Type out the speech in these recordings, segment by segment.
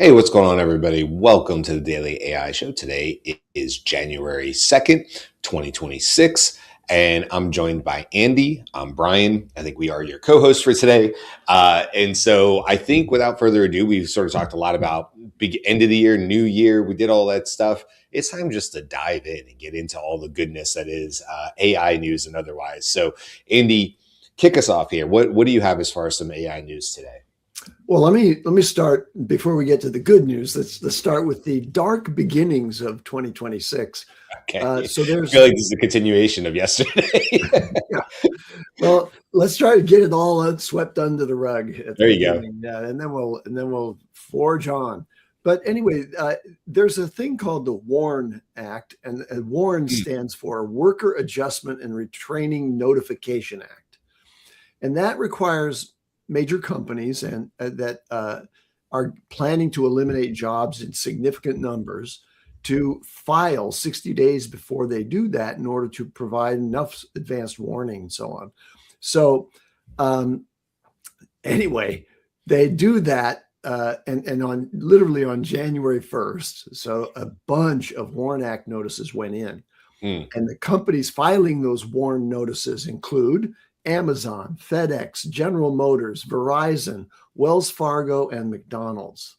Hey, what's going on, everybody? Welcome to the Daily AI Show. Today it is January 2nd, 2026, and I'm joined by Andy. I'm Brian. I think we are your co host for today. And so I think without further ado, we've sort of talked a lot about big end of the year, new year. We did all that stuff. It's time just to dive in and get into all the goodness that is AI news and otherwise. So, Andy, kick us off here. What do you have as far as some AI news today? Well, let me start before we get to the good news. Let's start with the dark beginnings of 2026. Okay. So I there's feel like this is a continuation of yesterday. yeah. Well, let's try to get it all swept under the rug at the There you go. beginning, and then we'll forge on. But anyway, there's a thing called the WARN Act, and WARN stands for Worker Adjustment and Retraining Notification Act, and that requires major companies and that are planning to eliminate jobs in significant numbers to file 60 days before they do that in order to provide enough advanced warning and so on. So anyway, they do that and on literally on January 1st. So a bunch of WARN Act notices went in. And the companies filing those WARN notices include Amazon, FedEx, General Motors, Verizon, Wells Fargo, and McDonald's.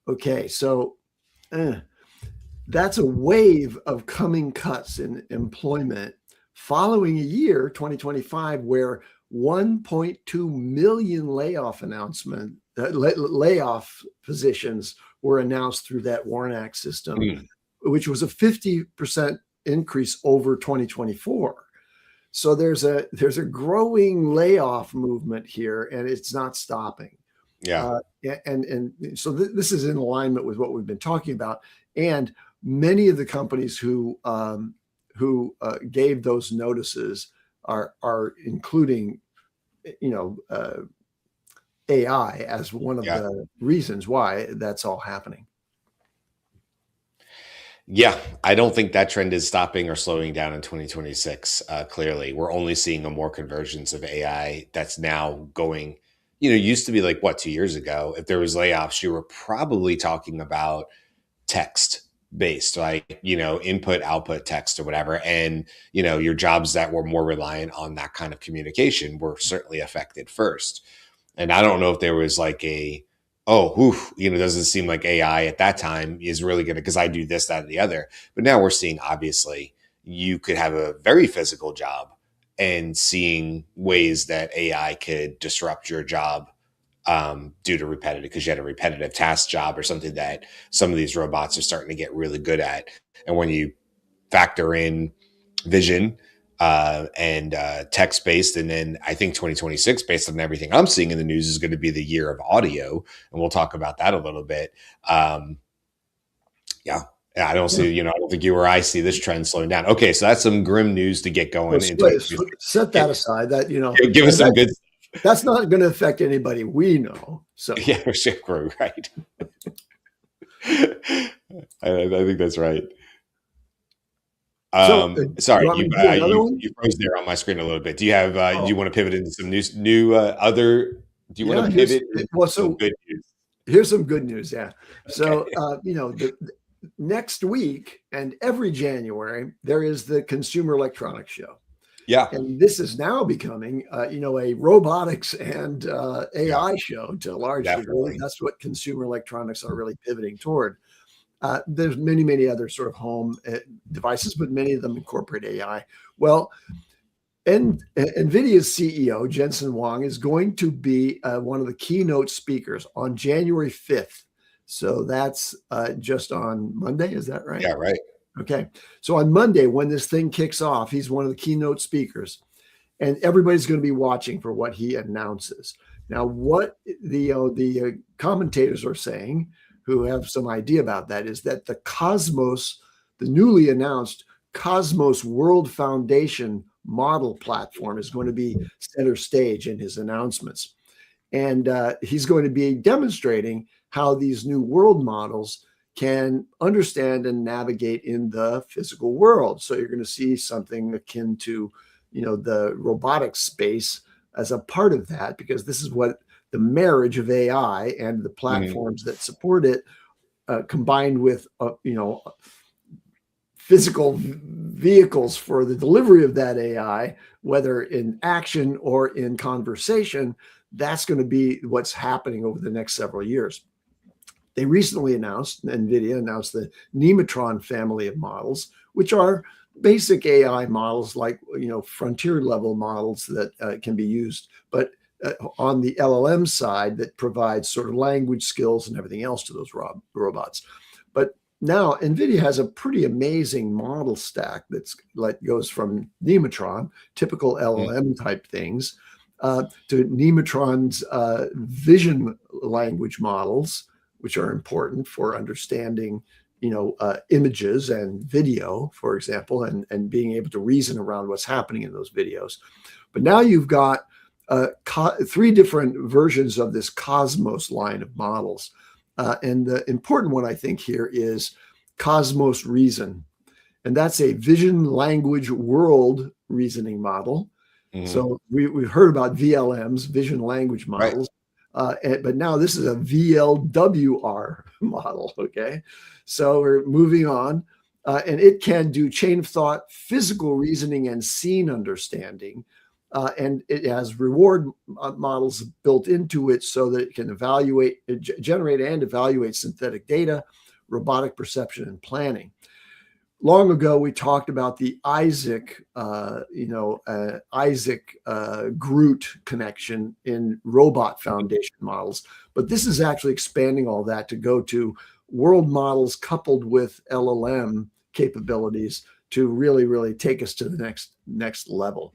Okay, so that's a wave of coming cuts in employment following a year, 2025, where 1.2 million layoff positions were announced through that WARN Act system, which was a 50% increase over 2024. So there's a growing layoff movement here, and it's not stopping. Yeah. And so this is in alignment with what we've been talking about. And many of the companies who gave those notices are including, AI as one of Yeah. the reasons why that's all happening. Yeah. I don't think that trend is stopping or slowing down in 2026. Clearly, we're only seeing a more convergence of AI that's now going, used to be like what, 2 years ago, if there was layoffs, you were probably talking about text based, like, input, output text or whatever. And, your jobs that were more reliant on that kind of communication were certainly affected first. And I don't know if there was like doesn't seem like AI at that time is really going to, because I do this, that, and the other. But now we're seeing, obviously, you could have a very physical job and seeing ways that AI could disrupt your job due to because you had a repetitive task job or something that some of these robots are starting to get really good at. And when you factor in vision and text based. And then I think 2026, based on everything I'm seeing in the news, is going to be the year of audio. And we'll talk about that a little bit. Yeah. I don't see, I don't think you or I see this trend slowing down. Okay. So that's some grim news to get going in 2026. Set that aside. That, give us some good stuff. That's not going to affect anybody we know. So yeah, sure, right. I think that's right. Sorry, you froze there on my screen a little bit. Do you have? Do you want to pivot into some new other? Do you want to pivot? So good news. Here's some good news. Yeah. So next week and every January there is the Consumer Electronics Show. Yeah. And this is now becoming, a robotics and AI show to a large degree. That's what consumer electronics are really pivoting toward. There's many, many other sort of home devices, but many of them incorporate AI. Well, and NVIDIA's CEO, Jensen Huang, is going to be one of the keynote speakers on January 5th. So that's just on Monday. Is that right? Yeah, right. Okay. So on Monday, when this thing kicks off, he's one of the keynote speakers, and everybody's going to be watching for what he announces. Now, what the commentators are saying, who have some idea about that, is that the newly announced Cosmos World Foundation model platform is going to be center stage in his announcements. And he's going to be demonstrating how these new world models can understand and navigate in the physical world. So you're going to see something akin to, the robotics space as a part of that, because this is what the marriage of AI and the platforms that support it, combined with physical vehicles for the delivery of that AI, whether in action or in conversation, that's going to be what's happening over the next several years. They recently announced, NVIDIA announced the Nematron family of models, which are basic AI models, like frontier level models that can be used, but on the LLM side, that provides sort of language skills and everything else to those robots. But now NVIDIA has a pretty amazing model stack that goes from Nematron, typical LLM type things, to Nematron's vision language models, which are important for understanding images and video, for example, and being able to reason around what's happening in those videos. But now you've got 3 different versions of this Cosmos line of models. And the important one, I think, here is Cosmos Reason. And that's a vision, language, world reasoning model. So we've heard about VLMs, vision language models. Right. But now this is a VLWR model, okay? So we're moving on. And it can do chain of thought, physical reasoning, and scene understanding. And it has reward models built into it so that it can generate and evaluate synthetic data, robotic perception, and planning. Long ago, we talked about the Isaac Groot connection in robot foundation models, but this is actually expanding all that to go to world models coupled with LLM capabilities to really, really take us to the next level.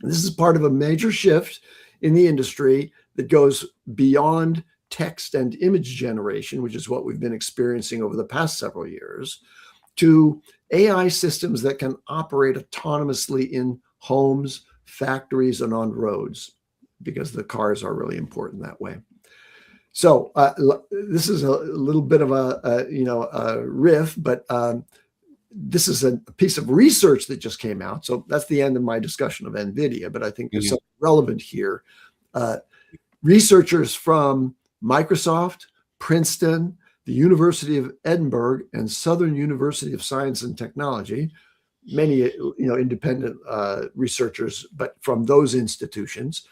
This is part of a major shift in the industry that goes beyond text and image generation, which is what we've been experiencing over the past several years, to AI systems that can operate autonomously in homes, factories, and on roads, because the cars are really important that way. So this is a little bit of a riff, but this is a piece of research that just came out. So that's the end of my discussion of NVIDIA, but I think there's something relevant here. Researchers from Microsoft, Princeton, the University of Edinburgh, and Southern University of Science and Technology, many independent researchers, but from those institutions,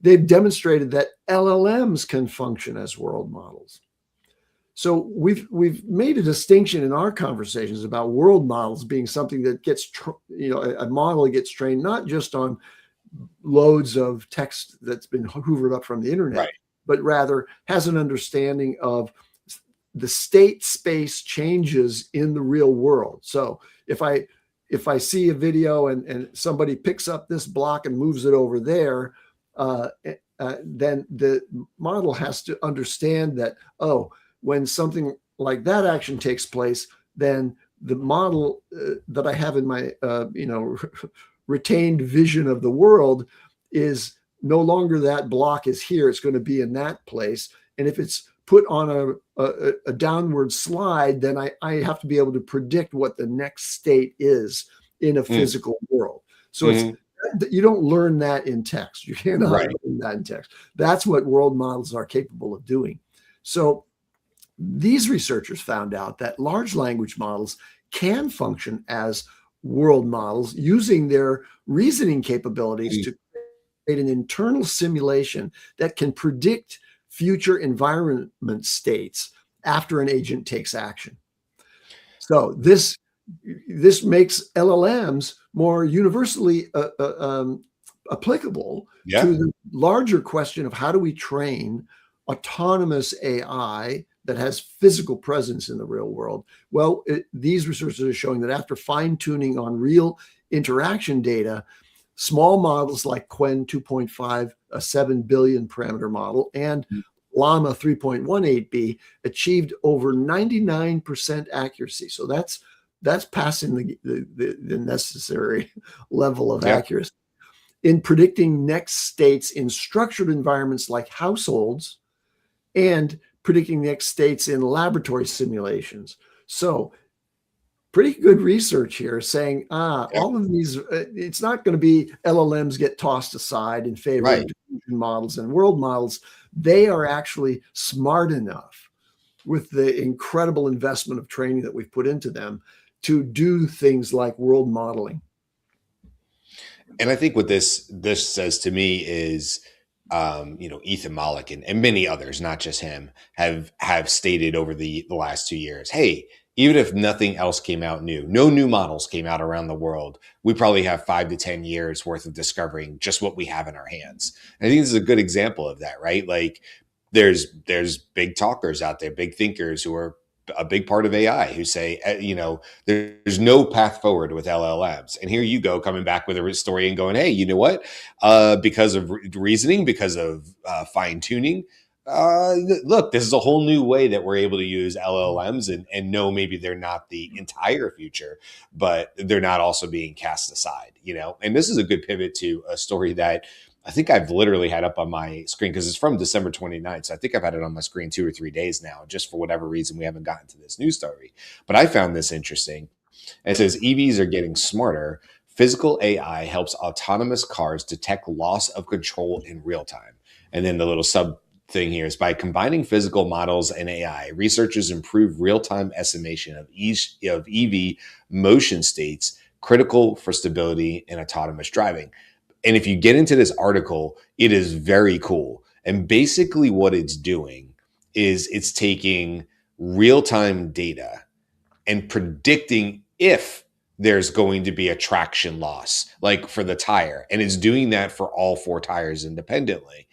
they've demonstrated that LLMs can function as world models. So we've made a distinction in our conversations about world models being something that gets, a model gets trained not just on loads of text that's been hoovered up from the internet, right, but rather has an understanding of the state space changes in the real world. So if I see a video and somebody picks up this block and moves it over there, then the model has to understand that, when something like that action takes place, then the model that I have in my, retained vision of the world is no longer that block is here. It's going to be in that place. And if it's put on a downward slide, then I have to be able to predict what the next state is in a physical world. So you don't learn that in text. You cannot learn that in text. That's what world models are capable of doing. So these researchers found out that large language models can function as world models using their reasoning capabilities to create an internal simulation that can predict future environment states after an agent takes action. So this makes LLMs more universally applicable to the larger question of how do we train autonomous AI that has physical presence in the real world. Well, these researchers are showing that after fine-tuning on real interaction data, small models like Qwen 2.5, a 7 billion parameter model, and Llama 3.18b achieved over 99% accuracy. So that's passing the necessary level of accuracy in predicting next states in structured environments like households and predicting next states in laboratory simulations. So pretty good research here saying, Yeah. all of these, it's not going to be LLMs get tossed aside in favor of Right. diffusion models and world models. They are actually smart enough with the incredible investment of training that we've put into them to do things like world modeling. And I think what this says to me is, Ethan Mollick and many others, not just him, have stated over the last 2 years, hey, even if nothing else came out new, no new models came out around the world, we probably have 5 to 10 years worth of discovering just what we have in our hands. And I think this is a good example of that, right? Like there's big talkers out there, big thinkers who are a big part of AI who say, there's no path forward with LLMs. And here you go coming back with a story and going, hey, you know what? Because of reasoning, because of fine tuning, look, this is a whole new way that we're able to use LLMs and know maybe they're not the entire future, but they're not also being cast aside. And this is a good pivot to a story that I think I've literally had up on my screen because it's from December 29th. So I think I've had it on my screen 2 or 3 days now, just for whatever reason we haven't gotten to this news story. But I found this interesting. It says EVs are getting smarter. Physical AI helps autonomous cars detect loss of control in real time. And then the little sub thing here is by combining physical models and AI, researchers improve real-time estimation of EV motion states critical for stability in autonomous driving. And if you get into this article, it is very cool. And basically what it's doing is it's taking real-time data and predicting if there's going to be a traction loss, like for the tire. And it's doing that for all 4 tires independently.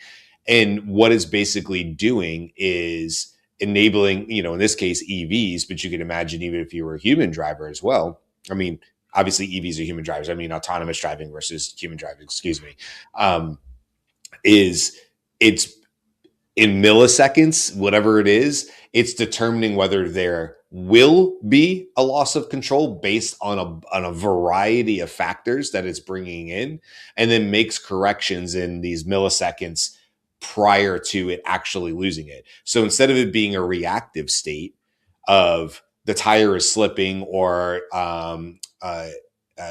And what it's basically doing is enabling, in this case, EVs, but you can imagine even if you were a human driver as well. I mean, obviously EVs are human drivers. I mean, autonomous driving versus human driving, excuse me, is it's in milliseconds, whatever it is, it's determining whether there will be a loss of control based on a variety of factors that it's bringing in, and then makes corrections in these milliseconds prior to it actually losing it. So instead of it being a reactive state of the tire is slipping or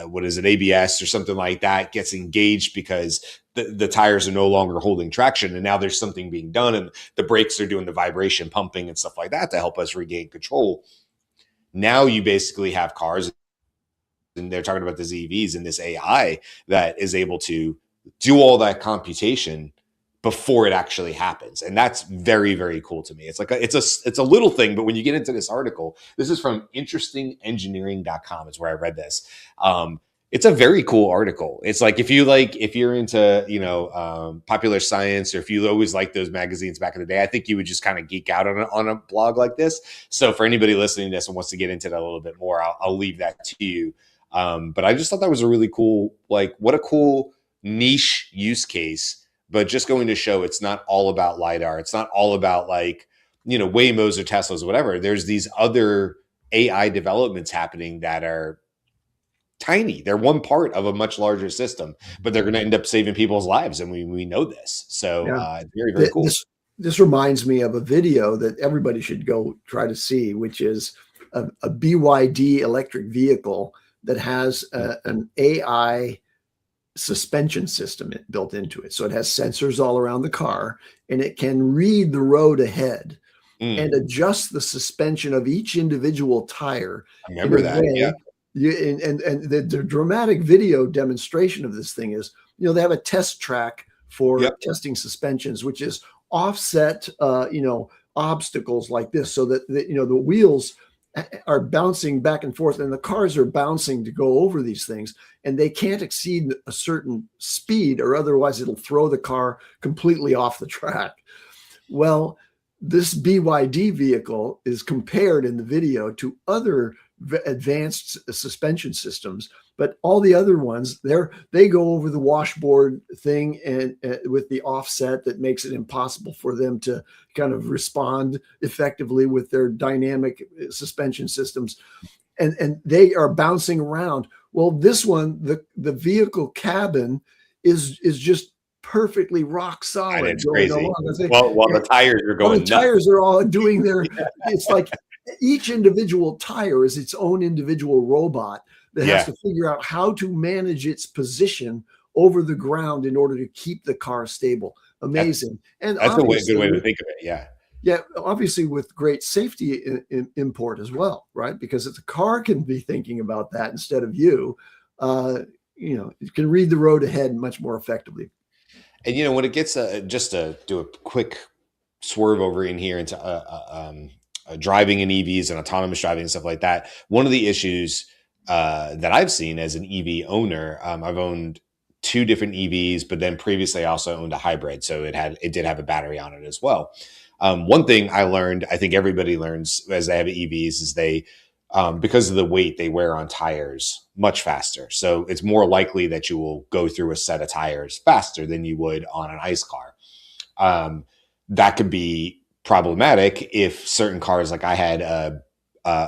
what is it, ABS or something like that gets engaged because the tires are no longer holding traction, and now there's something being done and the brakes are doing the vibration pumping and stuff like that to help us regain control. Now you basically have cars, and they're talking about the EVs and this AI that is able to do all that computation before it actually happens. And that's very, very cool to me. It's like it's a little thing, but when you get into this article, this is from interestingengineering.com is where I read this. It's a very cool article. It's like if you're into popular science, or if you always liked those magazines back in the day, I think you would just kind of geek out on a blog like this. So for anybody listening to this and wants to get into that a little bit more, I'll leave that to you. But I just thought that was a really cool, like, what a cool niche use case. But just going to show it's not all about LiDAR. It's not all about Waymos or Teslas or whatever. There's these other AI developments happening that are tiny. They're one part of a much larger system, but they're going to end up saving people's lives. And we know this. So it's very, very cool. This reminds me of a video that everybody should go try to see, which is a BYD electric vehicle that has an AI suspension system built into it. So it has sensors all around the car, and it can read the road ahead and adjust the suspension of each individual tire. I remember that. Yeah. And the dramatic video demonstration of this thing is, they have a test track for testing suspensions, which is offset, obstacles like this, so that the wheels are bouncing back and forth, and the cars are bouncing to go over these things, and they can't exceed a certain speed, or otherwise it'll throw the car completely off the track. Well, this BYD vehicle is compared in the video to other advanced suspension systems, but all the other ones, they go over the washboard thing and with the offset that makes it impossible for them to kind of respond effectively with their dynamic suspension systems, and they are bouncing around. Well, this one, the vehicle cabin is just perfectly rock solid. It's crazy. While the tires are going nuts. Tires are all doing their. It's like each individual tire is its own individual robot that has Yeah. to figure out how to manage its position over the ground in order to keep the car stable. That Amazing. And that's a good obviously way to with think of it. Yeah. yeah, obviously with great safety import as well, right? Because if the car can be thinking about that instead of you, uh, it can read the road ahead much more effectively. And when it gets just to do a quick swerve over in here into driving in EVs and autonomous driving and stuff like that. One of the issues that I've seen as an EV owner, I've owned two different EVs, but then previously I also owned a hybrid, so it did have a battery on it as well. One thing I learned, I think everybody learns as they have EVs, is they because of the weight they wear on tires much faster. So it's more likely that you will go through a set of tires faster than you would on an ICE car. Um, that could be problematic if certain cars, like I had a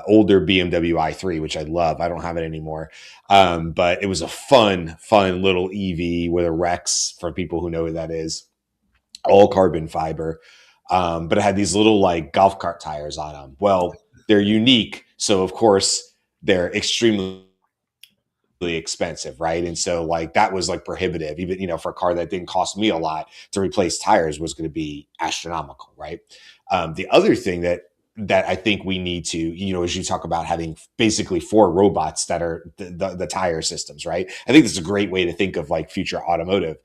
older BMW i3, which I love. I don't have it anymore. But it was a fun little EV with a Rex, for people who know what that is, all carbon fiber. But it had these little like golf cart tires on them. Well, they're unique. So of course they're extremely expensive, right? And so like that was like prohibitive, even for a car that didn't cost me a lot to replace tires was going to be astronomical, right? The other thing that I think we need to, as you talk about having basically four robots that are the tire systems, right? I think this is a great way to think of like future automotive.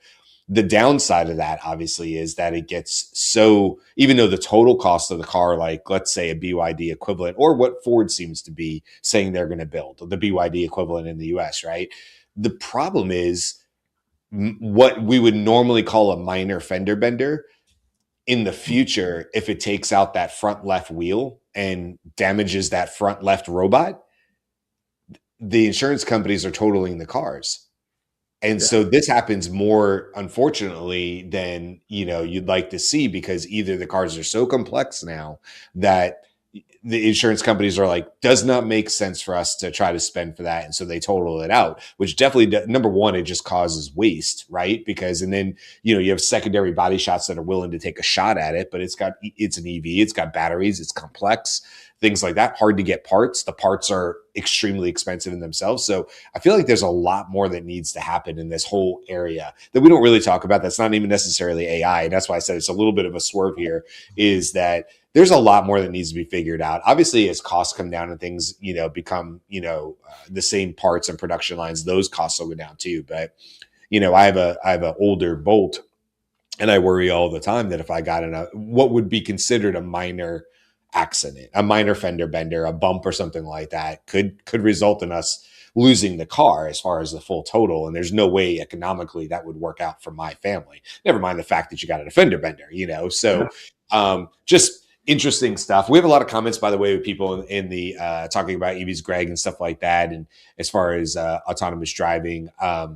The downside of that obviously is that it gets so, even though the total cost of the car, like let's say a BYD equivalent, or what Ford seems to be saying they're going to build, the BYD equivalent in the US, right? The problem is what we would normally call a minor fender bender in the future, if it takes out that front left wheel and damages that front left robot, the insurance companies are totaling the cars. And Yeah. so this happens more, unfortunately, than you'd like to see, because either the cars are so complex now that the insurance companies are like, does not make sense for us to try to spend for that, and so they total it out, which definitely number one, it just causes waste, right? Because and then you have secondary body shops that are willing to take a shot at it, but it's an EV, it's got batteries, it's complex, things like that, hard to get parts. The parts are extremely expensive in themselves. So I feel like there's a lot more that needs to happen in this whole area that we don't really talk about. That's not even necessarily AI. And that's why I said it's a little bit of a swerve here, is that there's a lot more that needs to be figured out. Obviously, as costs come down and things, become, the same parts and production lines, those costs will go down too. But, I have an older Bolt, and I worry all the time that if I got in what would be considered a minor accident, a minor fender bender, a bump or something like that could result in us losing the car as far as the full total. And there's no way economically that would work out for my family. Never mind the fact that you got a fender bender, So just interesting stuff. We have a lot of comments, by the way, with people in the talking about EVs, Greg, and stuff like that. And as far as autonomous driving, I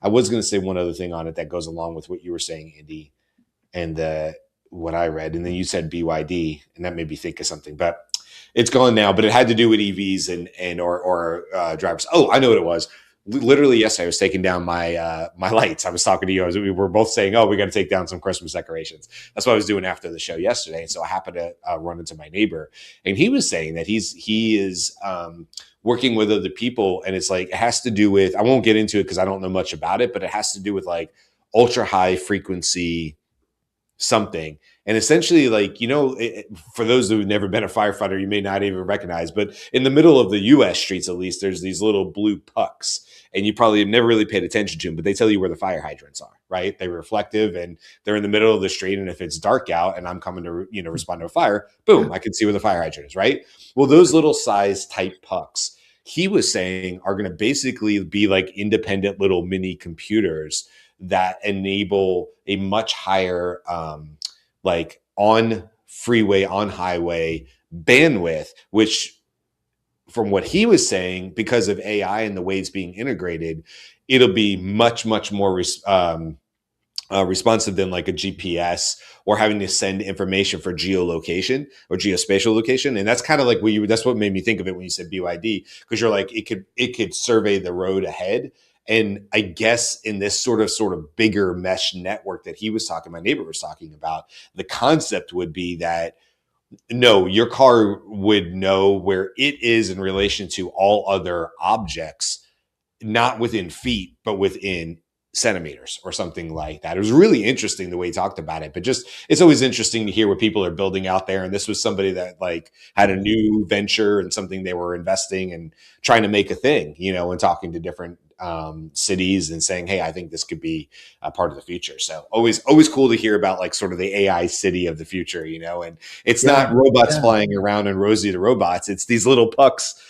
was going to say one other thing on it that goes along with what you were saying, Andy, and what I read, and then you said BYD, and that made me think of something, but it's gone now. But it had to do with EVs or drivers. Oh, I know what it was. Literally yesterday, I was taking down my my lights. I was talking to you. We were both saying, "Oh, we got to take down some Christmas decorations." That's what I was doing after the show yesterday. And so I happened to run into my neighbor, and he was saying that he is working with other people, and it's like it has to do with. I won't get into it because I don't know much about it, but it has to do with like ultra high frequency something. And essentially, like, for those who've never been a firefighter, you may not even recognize, but in the middle of the US streets, at least, there's these little blue pucks. And you probably have never really paid attention to them, but they tell you where the fire hydrants are, right? They're reflective and they're in the middle of the street. And if it's dark out and I'm coming to, respond to a fire, boom, I can see where the fire hydrant is, right? Well, those little size type pucks, he was saying, are going to basically be like independent little mini computers that enable a much higher like on freeway, on highway bandwidth, which from what he was saying, because of AI and the way it's being integrated, it'll be much more responsive than like a GPS or having to send information for geolocation or geospatial location. And that's kind of like that's what made me think of it when you said BYD, because you're like, it could survey the road ahead. And I guess in this sort of bigger mesh network that he was talking, my neighbor was talking about, the concept would be that No, your car would know where it is in relation to all other objects, not within feet, but within centimeters or something like that. It was really interesting the way he talked about it, but just it's always interesting to hear what people are building out there. And this was somebody that like had a new venture and something they were investing and trying to make a thing, and talking to different cities and saying, hey, I think this could be a part of the future. So always cool to hear about like sort of the AI city of the future, and it's Yeah, not robots yeah. flying around and Rosie the robots. It's these little pucks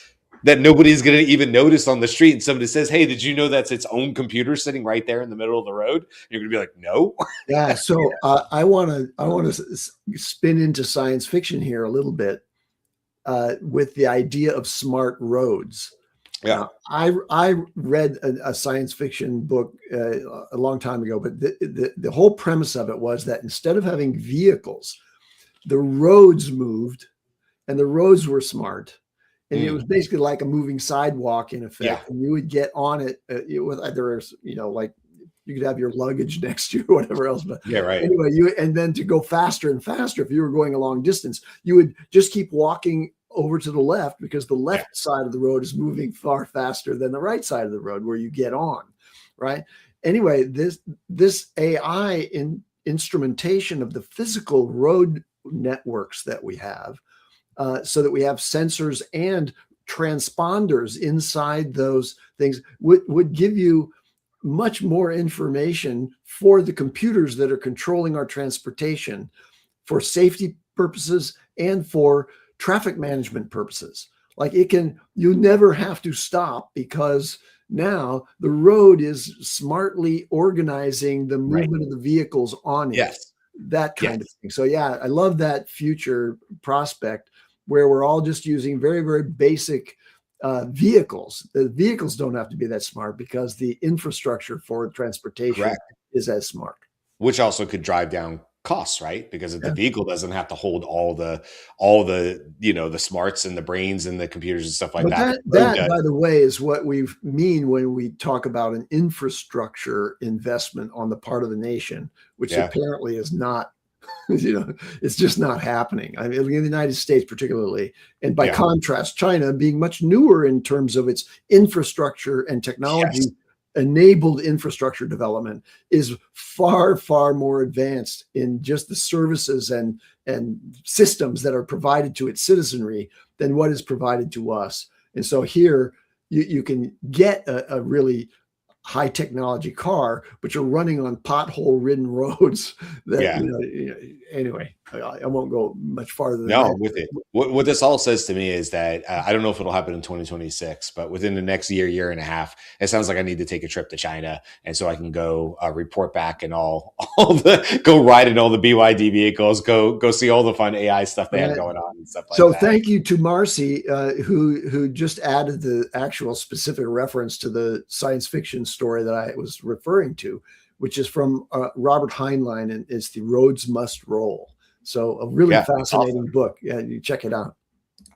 that nobody's going to even notice on the street. And somebody says, hey, did you know that's its own computer sitting right there in the middle of the road? You're going to be like, no. Yeah, so I want to spin into science fiction here a little bit with the idea of smart roads. Yeah. Now, I read a science fiction book a long time ago, but the whole premise of it was that instead of having vehicles, the roads moved, and the roads were smart, and it was Mm. basically like a moving sidewalk in Yeah. effect. And you would get on it. It was there's like you could have your luggage next to you or whatever else. But Yeah. Right. anyway, and then to go faster and faster, if you were going a long distance, you would just keep walking over to the left because the Yeah. left side of the road is moving far faster than the right side of the road where you get on, right? Anyway, this AI instrumentation of the physical road networks that we have, so that we have sensors and transponders inside those things, would give you much more information for the computers that are controlling our transportation for safety purposes and for traffic management purposes. Like you never have to stop because now the road is smartly organizing the Right. movement of the vehicles on it, Yes. that kind of Yes. thing. So, yeah, I love that future prospect where we're all just using very, very basic vehicles. The vehicles don't have to be that smart because the infrastructure for transportation Correct. is as smart. Which also could drive down costs, right? Because if the Yeah. vehicle doesn't have to hold all the the smarts and the brains and the computers and stuff like But that, that the road that, does. by the way, is what we mean when we talk about an infrastructure investment on the part of the nation, which Yeah. apparently is not, it's just not happening. I mean, in the United States, particularly, and by Yeah. contrast, China being much newer in terms of its infrastructure and Yes. technology enabled infrastructure development is far, far more advanced in just the services and systems that are provided to its citizenry than what is provided to us. And so here you can get a really high technology car, but you're running on pothole ridden roads that, Yeah. anyway, I won't go much farther than No, that. I'm with it. What this all says to me is that I don't know if it'll happen in 2026, but within the next year and a half, it sounds like I need to take a trip to China, and so I can go report back and all the go ride in all the BYD vehicles, go see all the fun AI stuff they have Right. going on and stuff like So that. thank you to Marcy, who just added the actual specific reference to the science fiction story that I was referring to, which is from Robert Heinlein, and it's The Roads Must Roll. So a really Yeah, it's awesome. fascinating book. Yeah, you check it out.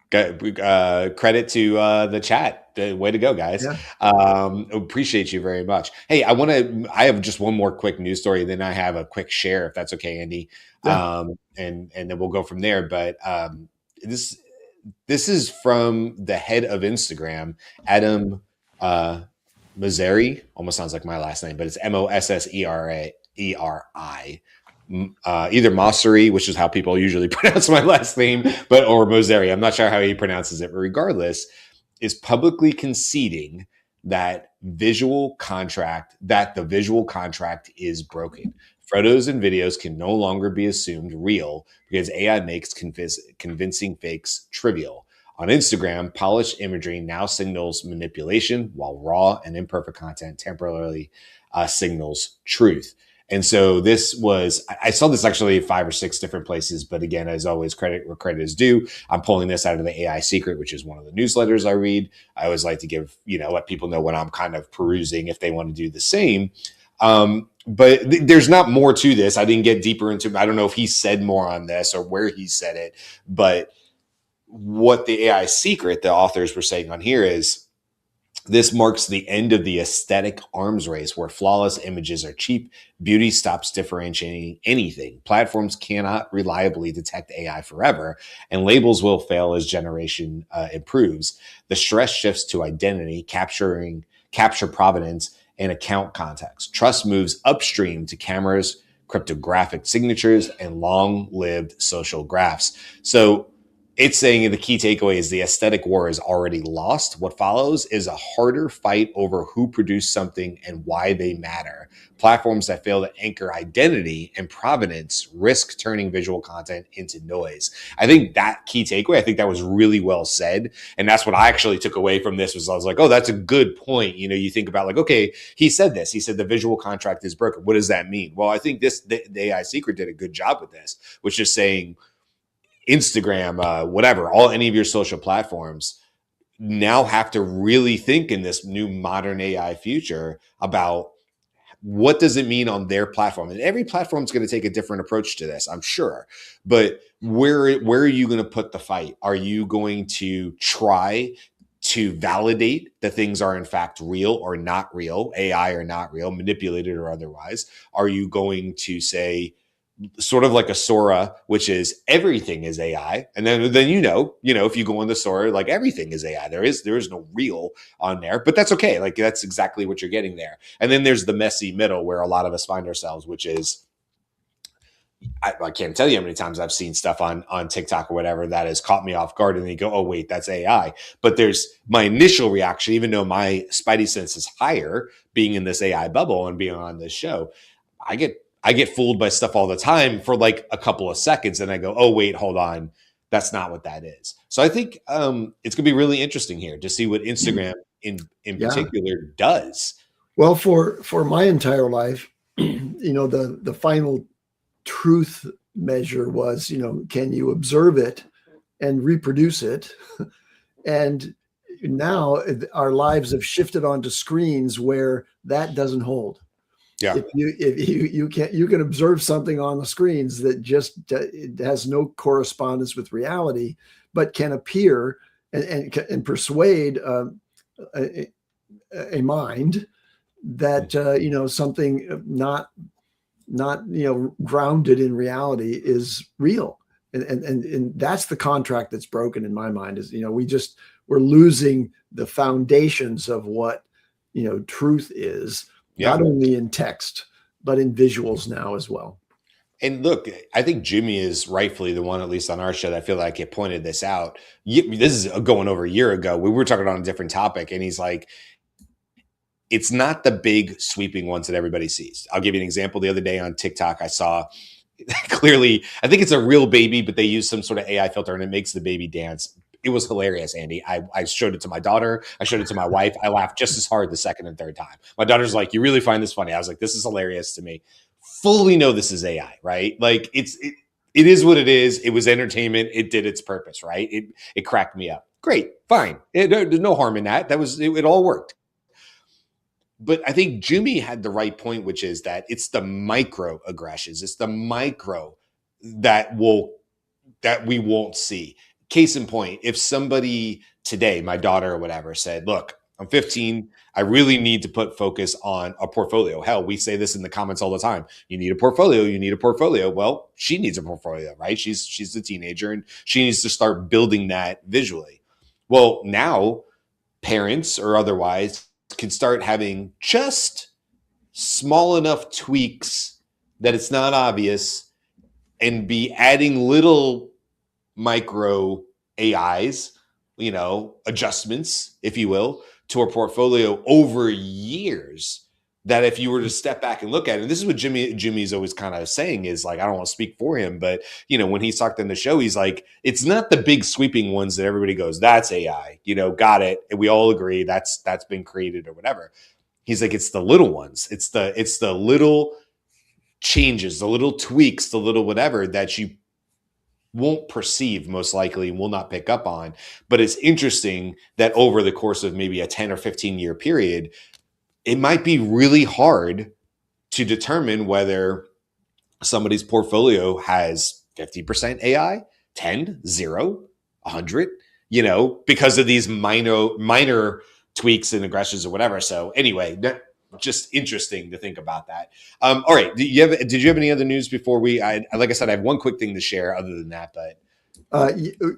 Credit to the chat. Way to go, guys. Yeah, Appreciate you very much. Hey, I have just one more quick news story, then I have a quick share, if that's okay, Andy. yeah. And then we'll go from there. But this this is from the head of Instagram, Adam Mosseri. Almost sounds like my last name, but it's Mosseri. Either Mosseri, which is how people usually pronounce my last name, or Mosseri. I'm not sure how he pronounces it, but regardless, is publicly conceding that the visual contract is broken. Photos and videos can no longer be assumed real because AI makes convincing fakes trivial. On Instagram, polished imagery now signals manipulation, while raw and imperfect content temporarily signals truth. And so I saw this actually 5 or 6 different places, but again, as always, credit where credit is due. I'm pulling this out of the AI Secret, which is one of the newsletters I read. I always like to let people know when I'm kind of perusing if they want to do the same. But there's not more to this. I didn't get deeper into, I don't know if he said more on this or where he said it, but what the AI Secret, the authors were saying on here is This marks the end of the aesthetic arms race where flawless images are cheap. Beauty stops differentiating anything. Platforms cannot reliably detect AI forever, and labels will fail as generation improves. The stress shifts to identity, capture provenance, and account context. Trust moves upstream to cameras, cryptographic signatures, and long-lived social graphs. So it's saying the key takeaway is the aesthetic war is already lost. What follows is a harder fight over who produced something and why they matter. Platforms that fail to anchor identity and provenance risk turning visual content into noise. I think that key takeaway, I think that was really well said. And that's what I actually took away from this was I was like, oh, that's a good point. You know, you think about like, okay, he said this. He said the visual contract is broken. What does that mean? Well, I think the AI Secret did a good job with this, which is saying Instagram, whatever, all any of your social platforms now have to really think in this new modern AI future about what does it mean on their platform. And every platform is going to take a different approach to this, I'm sure. But where are you going to put the fight? Are you going to try to validate that things are in fact real or not real, AI or not real, manipulated or otherwise? Are you going to say, sort of like a Sora, which is everything is AI, and then if you go on the Sora, like everything is AI. There is no real on there, but that's okay. Like that's exactly what you're getting there. And then there's the messy middle where a lot of us find ourselves, which is I can't tell you how many times I've seen stuff on TikTok or whatever that has caught me off guard, and you go, "Oh wait, that's AI." But there's my initial reaction, even though my spidey sense is higher, being in this AI bubble and being on this show. I get fooled by stuff all the time for like a couple of seconds, and I go, "Oh wait, hold on, that's not what that is." So I think it's going to be really interesting here to see what Instagram in Yeah. particular does. Well, for my entire life, the final truth measure was, can you observe it and reproduce it? And now our lives have shifted onto screens where that doesn't hold. Yeah, If you can observe something on the screens that just it has no correspondence with reality, but can appear and persuade a, a mind that something not grounded in reality is real, and that's the contract that's broken in my mind. Is we're losing the foundations of what truth is, yeah. not only in text but in visuals now as well. And look, I think Jimmy is rightfully the one, at least on our show, that I feel like it pointed this out. This is going over a year ago. We were talking on a different topic, and he's like, it's not the big sweeping ones that everybody sees. I'll give you an example. The other day on TikTok, I saw clearly, I think it's a real baby, but they use some sort of AI filter and it makes the baby dance. It was hilarious, Andy. I showed it to my daughter. I showed it to my wife. I laughed just as hard the second and third time. My daughter's like, "You really find this funny?" I was like, "This is hilarious to me." Fully know this is AI, right? Like it is what it is. It was entertainment. It did its purpose, right? It cracked me up. Great, fine. There's no harm in that. It all worked. But I think Jimmy had the right point, which is that it's the micro aggressions. It's the micro that we won't see. Case in point, if somebody today, my daughter or whatever, said, "Look, I'm 15. I really need to put focus on a portfolio." Hell, we say this in the comments all the time. You need a portfolio. You need a portfolio. Well, she needs a portfolio, right? She's a teenager and she needs to start building that visually. Well, now parents or otherwise can start having just small enough tweaks that it's not obvious and be adding little micro AIs, adjustments, if you will, to our portfolio over years. That if you were to step back and look at it, and this is what Jimmy's always kind of saying is like, I don't want to speak for him, but when he's talked in the show, he's like, it's not the big sweeping ones that everybody goes, "That's AI, got it. And we all agree that's been created or whatever." He's like, it's the little ones. It's the little changes, the little tweaks, the little whatever that you won't perceive most likely and will not pick up on. But it's interesting that over the course of maybe a 10 or 15 year period, it might be really hard to determine whether somebody's portfolio has 50% AI, 10, 0, 100, because of these minor tweaks and aggressions or whatever. So anyway, just interesting to think about that. All right, did you have any other news before like I said, I have one quick thing to share other than that, but Uh,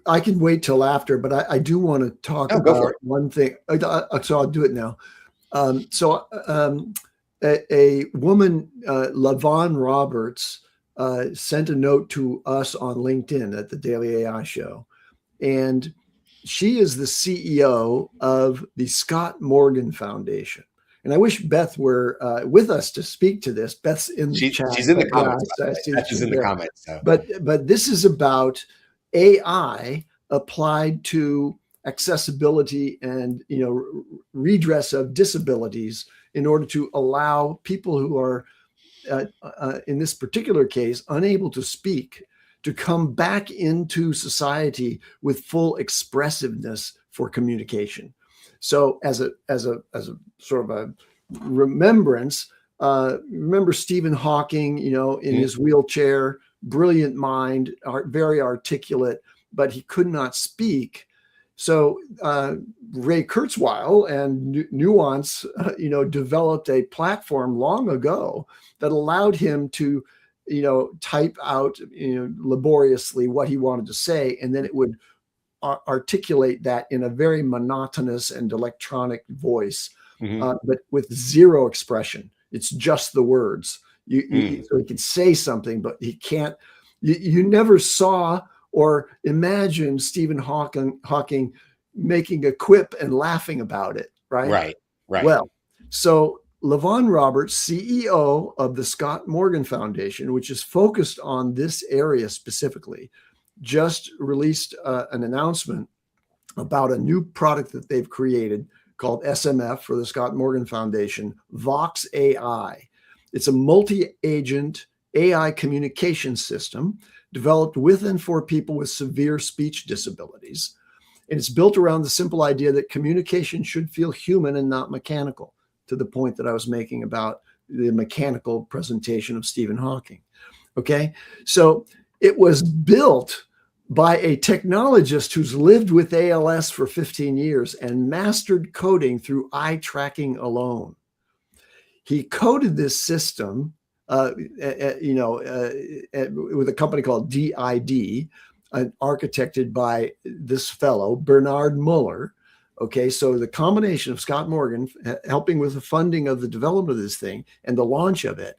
I can wait till after, but I do want to talk no, go for about it. one thing. So I'll do it now. A woman, Lavon Roberts, sent a note to us on LinkedIn at the Daily AI Show. And she is the CEO of the Scott Morgan Foundation. And I wish Beth were with us to speak to this. Beth's in the chat, She's in the but yeah, comments, by the I way. see that That's just she's in the there. comments. So But this is about AI applied to accessibility and redress of disabilities in order to allow people who are in this particular case unable to speak to come back into society with full expressiveness for communication. So as a sort of a remembrance, remember Stephen Hawking, in his wheelchair, brilliant mind, very articulate, but he could not speak. So Ray Kurzweil and Nuance, developed a platform long ago that allowed him to, type out, laboriously what he wanted to say, and then it would articulate that in a very monotonous and electronic voice, but with zero expression. It's just the words. So he can say something, but he can't. You never saw or imagined Stephen Hawking making a quip and laughing about it, right? Right. Well, so Lavon Roberts, CEO of the Scott Morgan Foundation, which is focused on this area specifically, just released an announcement about a new product that they've created called SMF for the Scott Morgan Foundation, Vox AI. It's a multi-agent AI communication system developed with and for people with severe speech disabilities. And it's built around the simple idea that communication should feel human and not mechanical, to the point that I was making about the mechanical presentation of Stephen Hawking. Okay, so it was built by a technologist who's lived with ALS for 15 years and mastered coding through eye tracking alone. He coded this system, with a company called DID, architected by this fellow, Bernard Muller. Okay, so the combination of Scott Morgan helping with the funding of the development of this thing and the launch of it,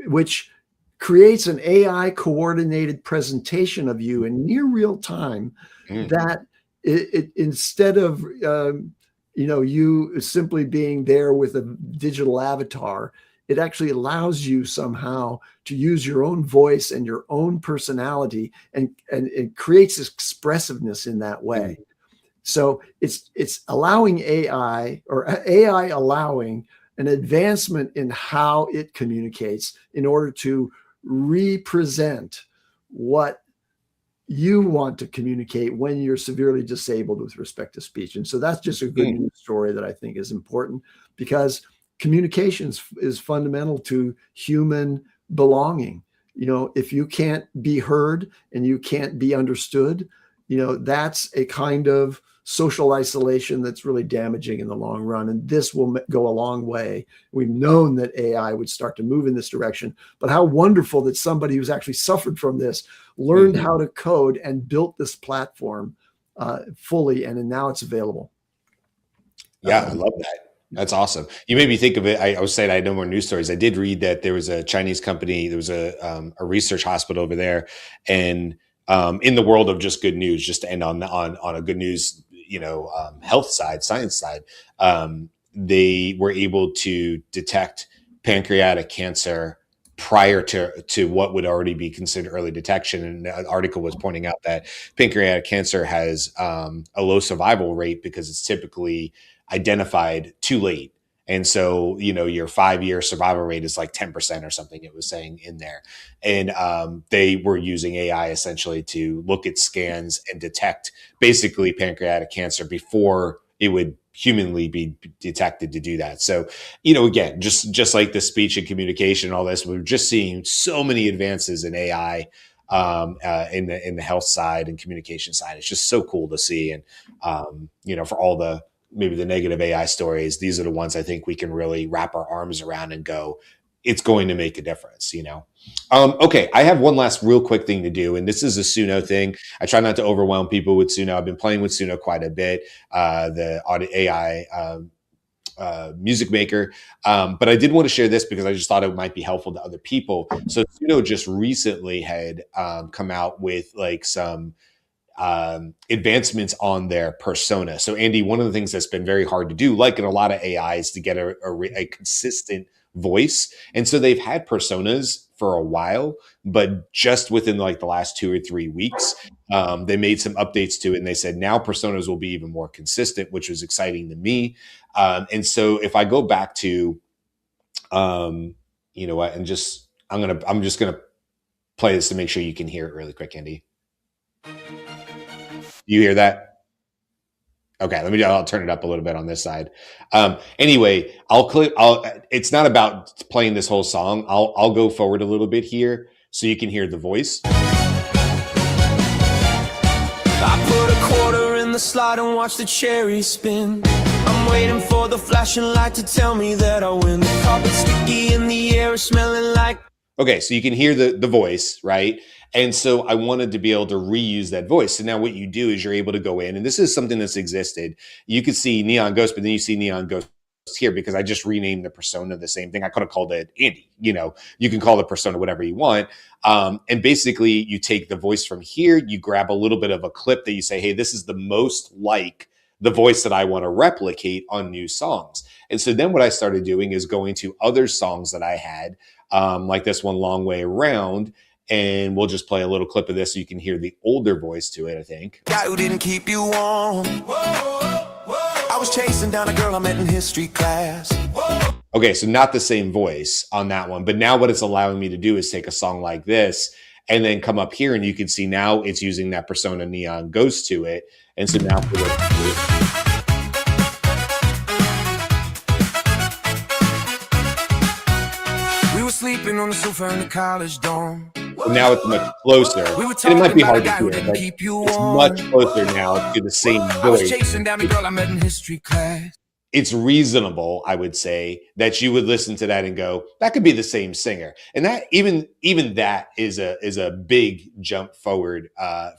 which creates an AI coordinated presentation of you in near real time, that it instead of you simply being there with a digital avatar, it actually allows you somehow to use your own voice and your own personality, and it creates expressiveness in that way. So it's allowing AI allowing an advancement in how it communicates in order to represent what you want to communicate when you're severely disabled with respect to speech. And so that's just a good news story that I think is important, because communication is fundamental to human belonging. If you can't be heard and you can't be understood, that's a kind of social isolation that's really damaging in the long run. And this will go a long way. We've known that AI would start to move in this direction, but how wonderful that somebody who's actually suffered from this learned how to code and built this platform fully, and now it's available. Yeah, I love that. That's awesome. You made me think of it. I was saying I had no more news stories. I did read that there was a Chinese company. There was a research hospital over there, and in the world of just good news, just to end on a good news, health side, science side, they were able to detect pancreatic cancer prior to what would already be considered early detection. And the article was pointing out that pancreatic cancer has a low survival rate because it's typically identified too late. And so, your 5-year survival rate is like 10% or something, it was saying in there. And they were using AI essentially to look at scans and detect basically pancreatic cancer before it would humanly be detected to do that. So, again, just like the speech and communication, all this, we're just seeing so many advances in AI in the health side and communication side. It's just so cool to see. And, for all the maybe the negative AI stories, these are the ones I think we can really wrap our arms around and go, it's going to make a difference, you know? Okay, I have one last real quick thing to do, and this is a Suno thing. I try not to overwhelm people with Suno. I've been playing with Suno quite a bit, the audio AI music maker. But I did want to share this because I just thought it might be helpful to other people. So Suno just recently had come out with like some advancements on their persona. So, Andy, one of the things that's been very hard to do, like in a lot of AI, is to get a consistent voice. And so they've had personas for a while, but just within like the last 2 or 3 weeks, they made some updates to it. And they said now personas will be even more consistent, which was exciting to me. And so if I go back to, you know what, and I'm just gonna play this to make sure you can hear it really quick, Andy. You hear that? Okay, I'll turn it up a little bit on this side. Anyway, it's not about playing this whole song. I'll go forward a little bit here so you can hear the voice. I put a quarter in the slot and watch the cherry spin. I'm waiting for the flashing light to tell me that I win. The carpet's sticky in the air, smelling like. Okay, so you can hear the voice, right? And so I wanted to be able to reuse that voice. So now what you do is you're able to go in, and this is something that's existed. You could see Neon Ghost, but then you see Neon Ghost here because I just renamed the persona the same thing. I could have called it Andy. You know, you can call the persona whatever you want. And basically you take the voice from here, you grab a little bit of a clip that you say, hey, this is the most like the voice that I want to replicate on new songs. And so then what I started doing is going to other songs that I had, like this one, Long Way Around, and we'll just play a little clip of this so you can hear the older voice to it, I think. Guy who didn't keep you warm. I was chasing down a girl I met in history class. Okay, so not the same voice on that one, but now what it's allowing me to do is take a song like this and then come up here, and you can see now it's using that persona Neon Ghost to it. And so now for we were sleeping on the sofa in the college dorm. So now it's much closer. And it might be hard to hear, but it's much closer now to the same voice. Chasing down a girl I met in history class. It's reasonable, I would say, that you would listen to that and go, that could be the same singer. And that even that is a big jump forward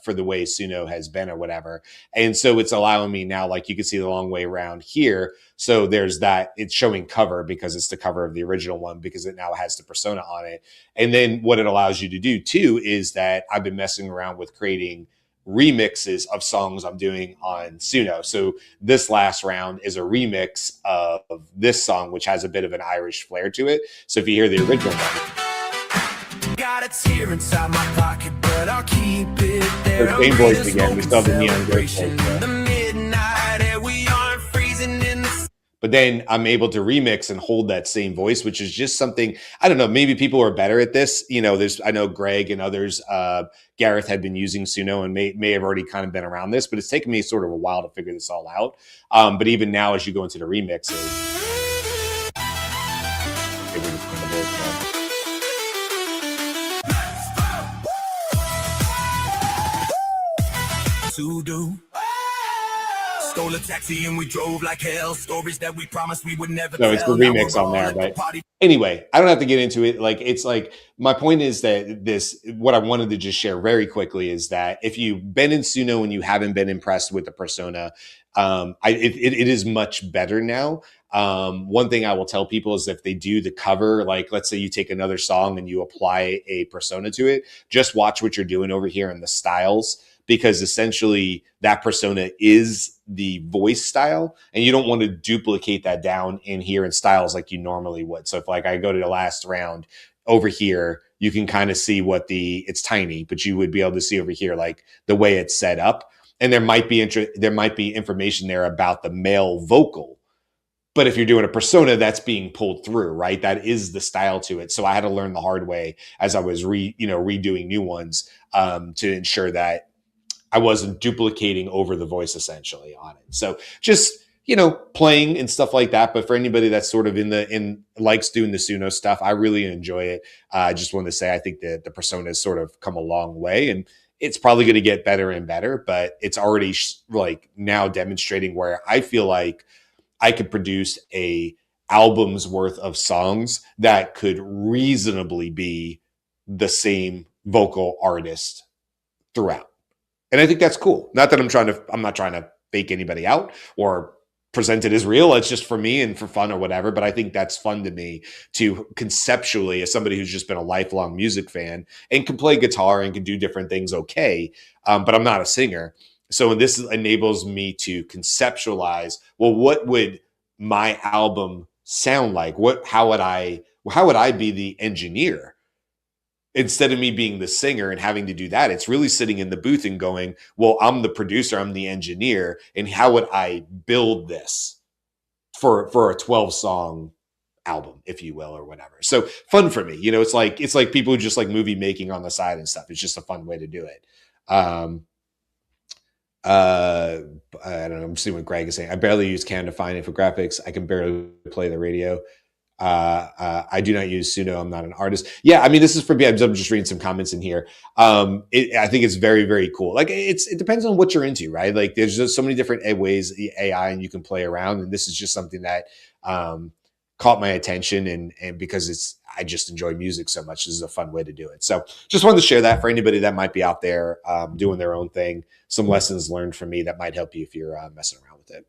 for the way Suno has been or whatever. And so it's allowing me now, like you can see the Long Way Around here. So there's that, it's showing cover because it's the cover of the original one because it now has the persona on it. And then what it allows you to do too is that I've been messing around with creating remixes of songs I'm doing on Suno. So this last round is a remix of this song, which has a bit of an Irish flair to it. So if you hear the original one, got a tear inside my pocket, but I'll keep it there. The same voice again. We still have the Neon Ghost voice. But then I'm able to remix and hold that same voice, which is just something, I don't know, maybe people are better at this. You know, I know Greg and others, Gareth had been using Suno and may have already kind of been around this, but it's taken me sort of a while to figure this all out. But even now, as you go into the remixes, to do. Stole a taxi and we drove like hell. Stories that we promised we would never tell. No, it's the remix on there, but anyway, I don't have to get into it. Like, it's like, my point is that what I wanted to just share very quickly is that if you've been in Suno and you haven't been impressed with the persona, it is much better now. One thing I will tell people is if they do the cover, like let's say you take another song and you apply a persona to it, just watch what you're doing over here in the styles, because essentially that persona is the voice style and you don't want to duplicate that down in here in styles like you normally would. So if like I go to the last round over here, you can kind of see it's tiny, but you would be able to see over here, like the way it's set up. And there might be information there about the male vocal. But if you're doing a persona, that's being pulled through, right? That is the style to it. So I had to learn the hard way as I was redoing new ones to ensure that I wasn't duplicating over the voice essentially on it. So just, playing and stuff like that. But for anybody that's sort of likes doing the Suno stuff, I really enjoy it. I just wanted to say, I think that the persona has sort of come a long way, and it's probably going to get better and better, but it's already like now demonstrating where I feel like I could produce a album's worth of songs that could reasonably be the same vocal artist throughout. And I think that's cool. Not that I'm not trying to fake anybody out or present it as real. It's just for me and for fun or whatever. But I think that's fun to me to conceptually, as somebody who's just been a lifelong music fan and can play guitar and can do different things okay. But I'm not a singer. So this enables me to conceptualize, well, what would my album sound like? How would I be the engineer? Instead of me being the singer and having to do that, it's really sitting in the booth and going, well, I'm the producer, I'm the engineer, and how would I build this for a 12 song album, if you will, or whatever. So fun for me. It's like people who just like movie making on the side and stuff. It's just a fun way to do it. I don't know. I'm seeing what Greg is saying. I barely use Canva Fine infographics. I can barely play the radio. I do not use Suno. I'm not an artist. Yeah, I mean, this is for me. I'm just reading some comments in here. I think it's very, very cool. Like it depends on what you're into, right? Like there's just so many different ways the AI and you can play around. And this is just something that caught my attention, and because I just enjoy music so much. This is a fun way to do it. So just wanted to share that for anybody that might be out there doing their own thing. Some lessons learned from me that might help you if you're messing around with it.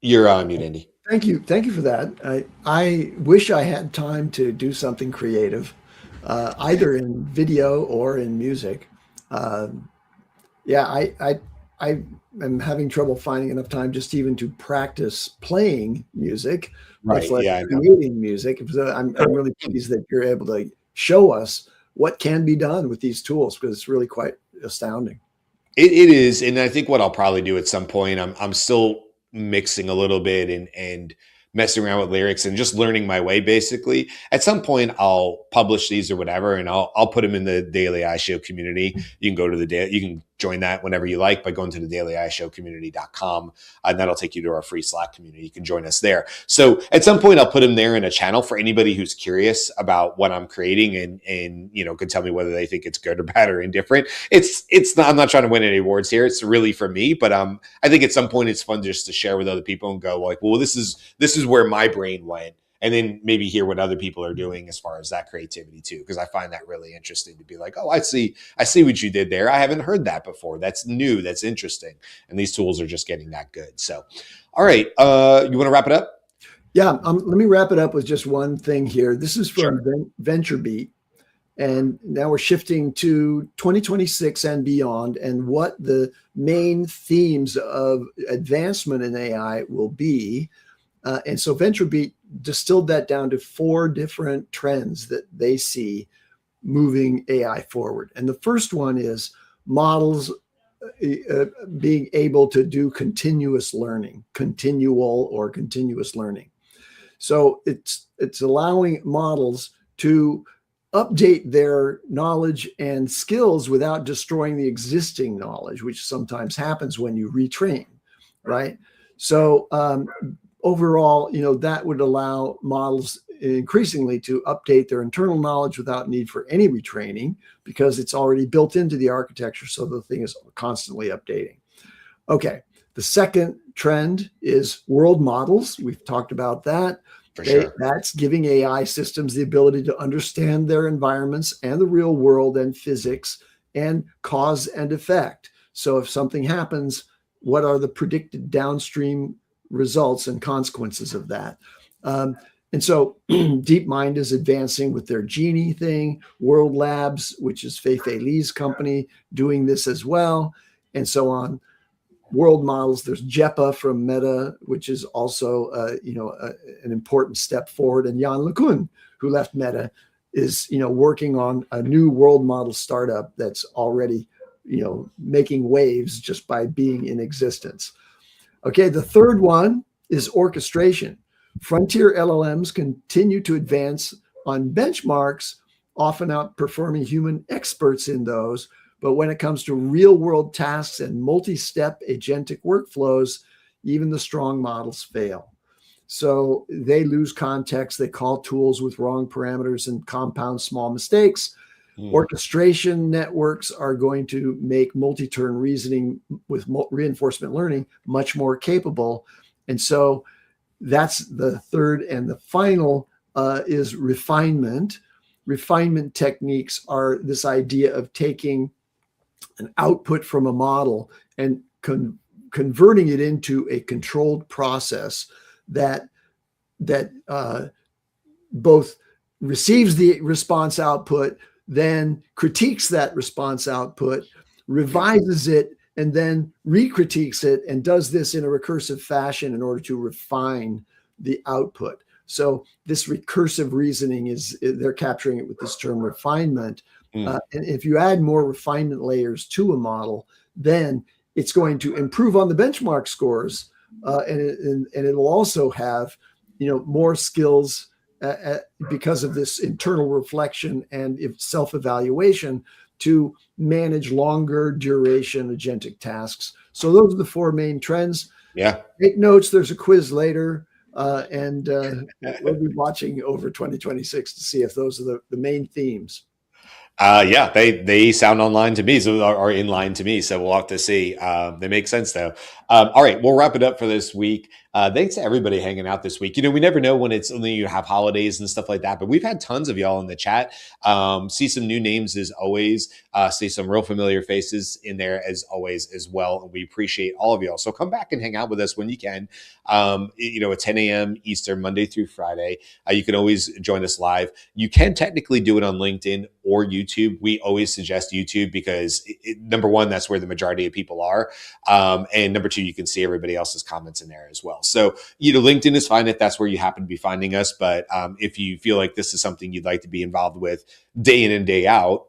You're on mute, Andy. Thank you for that. I wish I had time to do something creative, either in video or in music. Yeah, I am having trouble finding enough time just even to practice playing music, Right. much less Yeah, I know. creating music. So I'm really pleased that you're able to show us what can be done with these tools, because it's really quite astounding. It is, and I think what I'll probably do at some point, I'm still mixing a little bit and messing around with lyrics and just learning my way. Basically, at some point, I'll publish these or whatever, and I'll put them in the Daily I Show community. You can go to you can join that whenever you like by going to the dailyishowcommunity.com, and that'll take you to our free Slack community. You can join us there. So at some point, I'll put them there in a channel for anybody who's curious about what I'm creating and can tell me whether they think it's good or bad or indifferent. It's not. I'm not trying to win any awards here. It's really for me, but I think at some point it's fun just to share with other people and go like, well, this is where my brain went. And then maybe hear what other people are doing as far as that creativity too, because I find that really interesting to be like, oh, I see what you did there. I haven't heard that before. That's new. That's interesting. And these tools are just getting that good. So, all right, you want to wrap it up? Yeah, let me wrap it up with just one thing here. This is from VentureBeat, and now we're shifting to 2026 and beyond, and what the main themes of advancement in AI will be. And so VentureBeat distilled that down to 4 different trends that they see moving AI forward. And the first one is models being able to do continuous learning, continuous learning. So it's allowing models to update their knowledge and skills without destroying the existing knowledge, which sometimes happens when you retrain, right? So overall, that would allow models increasingly to update their internal knowledge without need for any retraining, because it's already built into the architecture. So the thing is constantly updating. Okay. The second trend is world models. We've talked about that. For sure. That's giving AI systems the ability to understand their environments and the real world and physics and cause and effect. So if something happens, what are the predicted downstream results and consequences of that? And so DeepMind is advancing with their Genie thing, World Labs, which is Fei-Fei Li's company, doing this as well, and so on. World models, there's JEPA from Meta, which is also an important step forward. And Jan LeCun, who left Meta, is working on a new world model startup that's already making waves just by being in existence. Okay, the third one is orchestration. Frontier LLMs continue to advance on benchmarks, often outperforming human experts in those. But when it comes to real world tasks and multi-step agentic workflows, even the strong models fail. So they lose context. They call tools with wrong parameters and compound small mistakes. Mm. Orchestration networks are going to make multi-turn reasoning with reinforcement learning much more capable. And so that's the third and the final is refinement. Refinement techniques are this idea of taking an output from a model and converting it into a controlled process that both receives the response output, then critiques that response output, revises it, and then recritiques it, and does this in a recursive fashion in order to refine the output. So this recursive reasoning they're capturing it with this term refinement. Mm. And if you add more refinement layers to a model, then it's going to improve on the benchmark scores, and it'll also have more skills because of this internal reflection and self-evaluation to manage longer duration agentic tasks. So those are the four main trends. Yeah. Take notes. There's a quiz later, and we'll be watching over 2026 to see if those are the main themes. Yeah, they sound online to me, so are in line to me. So we'll have to see. They make sense though. All right, we'll wrap it up for this week. Thanks to everybody hanging out this week. We never know when it's only you have holidays and stuff like that, but we've had tons of y'all in the chat. See some new names as always. See some real familiar faces in there as always as well. And we appreciate all of y'all. So come back and hang out with us when you can. At 10 a.m. Eastern, Monday through Friday. You can always join us live. You can technically do it on LinkedIn or YouTube. We always suggest YouTube because number one, that's where the majority of people are. And number two, you can see everybody else's comments in there as well. So, LinkedIn is fine if that's where you happen to be finding us. But if you feel like this is something you'd like to be involved with day in and day out,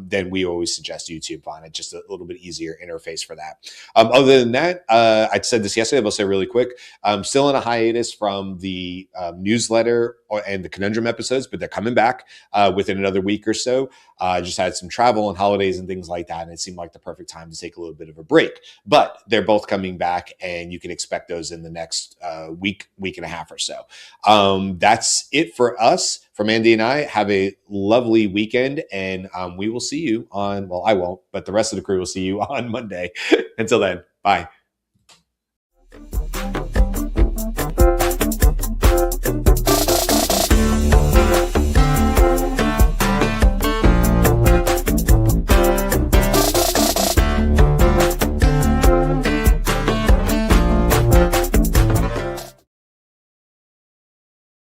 then we always suggest YouTube on it. Just a little bit easier interface for that. Other than that, I said this yesterday, but I'll say really quick. I'm still in a hiatus from the newsletter and the Conundrum episodes, but they're coming back within another week or so. I just had some travel and holidays and things like that, and it seemed like the perfect time to take a little bit of a break. But they're both coming back, and you can expect those in the next week and a half or so. That's it for us. From Andy and I, have a lovely weekend, and we will see you on, well, I won't, but the rest of the crew will see you on Monday. Until then, bye.